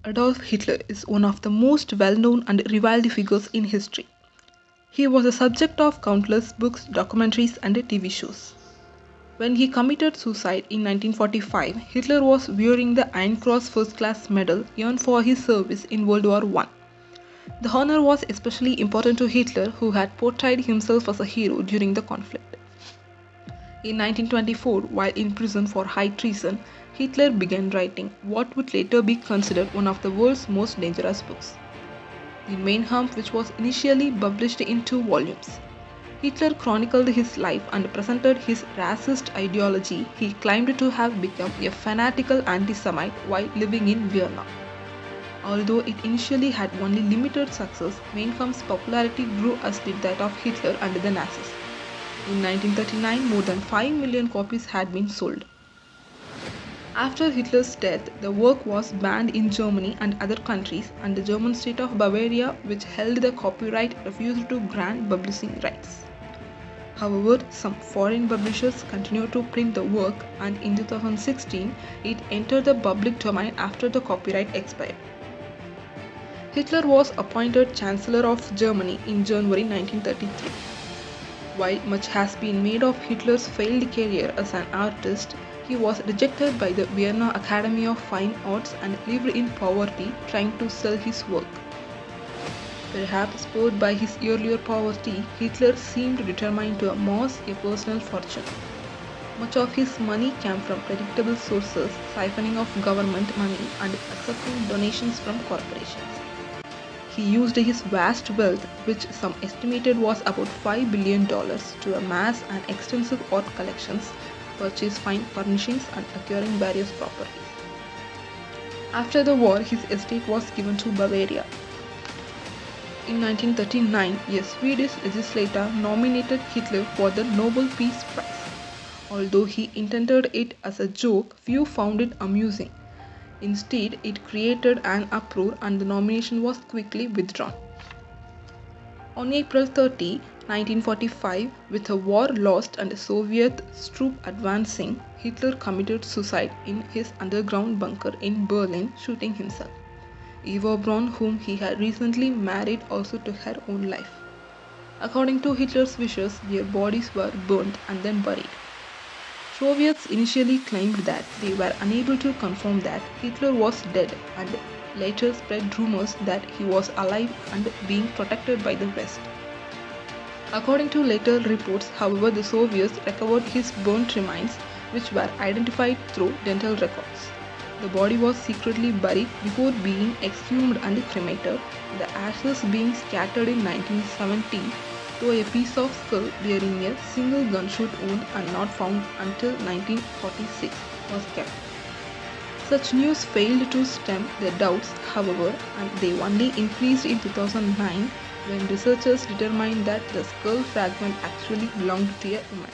Adolf Hitler is one of the most well known and reviled figures in history. He was the subject of countless books, documentaries, and TV shows. When he committed suicide in 1945, Hitler was wearing the Iron Cross First Class Medal earned for his service in World War I. The honor was especially important to Hitler, who had portrayed himself as a hero during the conflict. In 1924, while in prison for high treason, Hitler began writing what would later be considered one of the world's most dangerous books, the Mein Kampf, which was initially published in 2 volumes. Hitler chronicled his life and presented his racist ideology. He claimed to have become a fanatical anti-Semite while living in Vienna. Although it initially had only limited success, Mein Kampf's popularity grew as did that of Hitler and the Nazis. In 1939, more than 5 million copies had been sold. After Hitler's death, the work was banned in Germany and other countries, and the German state of Bavaria, which held the copyright, refused to grant publishing rights. However, some foreign publishers continued to print the work, and in 2016, it entered the public domain after the copyright expired. Hitler was appointed Chancellor of Germany in January 1933. While much has been made of Hitler's failed career as an artist, he was rejected by the Vienna Academy of Fine Arts and lived in poverty trying to sell his work. Perhaps spurred by his earlier poverty, Hitler seemed determined to amass a personal fortune. Much of his money came from predictable sources, siphoning off government money and accepting donations from corporations. He used his vast wealth, which some estimated was about $5 billion, to amass an extensive art collections, purchase fine furnishings, and acquiring various properties. After the war, his estate was given to Bavaria. In 1939, a Swedish legislator nominated Hitler for the Nobel Peace Prize. Although he intended it as a joke, few found it amusing. Instead, it created an uproar and the nomination was quickly withdrawn. On April 30, 1945, with the war lost and the Soviet troops advancing, Hitler committed suicide in his underground bunker in Berlin, shooting himself. Eva Braun, whom he had recently married, also took her own life. According to Hitler's wishes, their bodies were burnt and then buried. Soviets initially claimed that they were unable to confirm that Hitler was dead and later spread rumors that he was alive and being protected by the West. According to later reports, however, the Soviets recovered his burnt remains, which were identified through dental records. The body was secretly buried before being exhumed and cremated, the ashes being scattered in 1970, though a piece of skull bearing a single gunshot wound and not found until 1946 was kept. Such news failed to stem the doubts, however, and they only increased in 2009 when researchers determined that the skull fragment actually belonged to a woman.